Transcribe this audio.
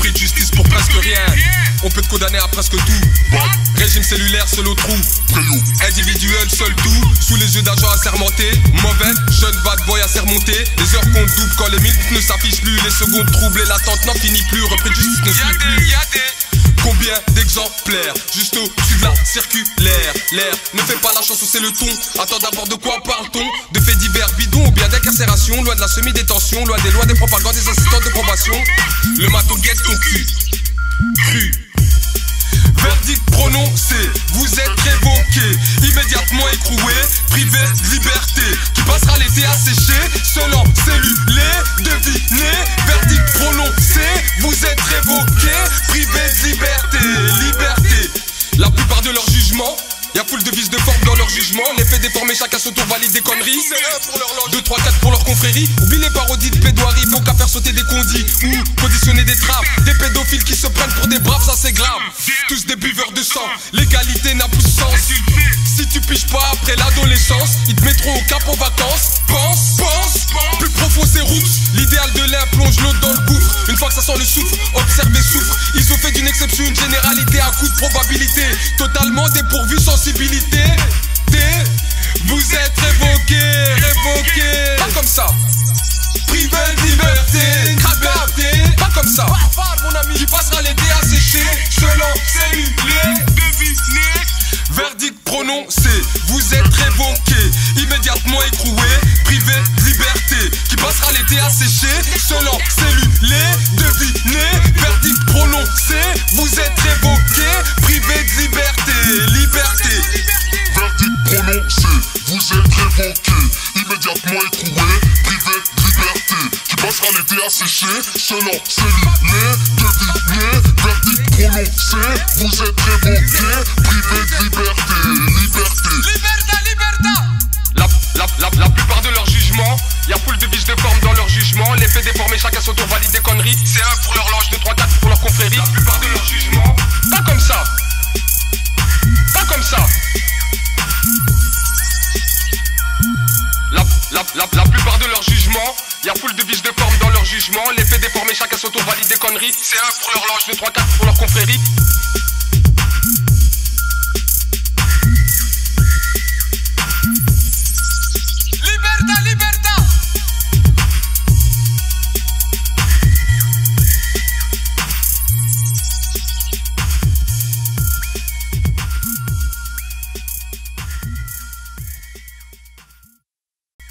repris de justice pour presque rien. On peut te condamner à presque tout. Régime cellulaire, seul au trou. Individuel, seul tout. Sous les yeux d'agents assermentés. Mauvais, jeune bad boy à sermonter. Les heures comptent double quand les minutes ne s'affichent plus. Les secondes troublées, l'attente n'en finit plus. Repris de justice ne suit plus. Combien d'exemplaires juste au-dessus de la circulaire. L'air ne fait pas la chanson, c'est le ton. Attends d'abord de quoi parle-t-on? De faits divers bidons ou bien d'incarcération. Loin de la semi-détention, loin des lois des propagandes des assistants de probation. Le maton guette ton cul. Cru. Verdict prononcé, vous êtes révoqué, immédiatement écroué, privé de liberté. Qui passera l'été à sécher, seul en cellulé, devinez. Verdict prononcé, vous êtes révoqué, privé de liberté. Liberté. La plupart de leurs jugements, y'a foule de vices de forme dans leur jugement. Les faits déformés, chacun son tour valide des conneries. 2, 3, 4 pour leur confrérie. Oublie les parodies de plaidoirie. Faut qu'à faire sauter des condits ou conditionner des trappes. Des pédophiles qui se prennent pour des braves, ça c'est grave. Tous des buveurs de sang, l'égalité n'a plus de sens. Si tu piges pas après l'adolescence, ils te mettront au cap en vacances. Pense, plus profond c'est roots. L'idéal de l'un plonge l'autre dans le gouffre. Une fois que ça sent le souffle, observe et souffre. Ils ont fait d'une exception une généralité à coup de probabilité. Totalement dépourvu sensibilité. Vous êtes révoqué. Pas comme ça. Privé de liberté. Pas comme ça. Mon ami, qui passera l'été à sécher. Selon cellulaire. Verdict prononcé, vous êtes révoqué, immédiatement écroué, privé de liberté. Qui passera l'été à sécher, seul en cellulé, devinez. Verdict prononcé, vous êtes révoqué, privé de liberté. Liberté. Verdict prononcé, vous êtes révoqué, immédiatement écroué, privé de liberté. Qui passera l'été à sécher, seul en cellulé, devinez. Verdict prononcé, vous êtes révoqué, privé de liberté. La plupart de leurs jugements, y'a foule de biches de forme dans leurs jugements. Les faits déformés, chacun son tour valide des conneries. C'est 1 pour leur loge, 2, 3, 4 pour leur confrérie. La plupart de leurs jugements, pas comme ça. Pas comme ça. La plupart de leurs jugements, y'a foule de biches de forme dans leurs jugements. Les faits déformés, chacun son tour valide des conneries. C'est 1 pour leur loge, 2, 3, 4 pour leur confrérie.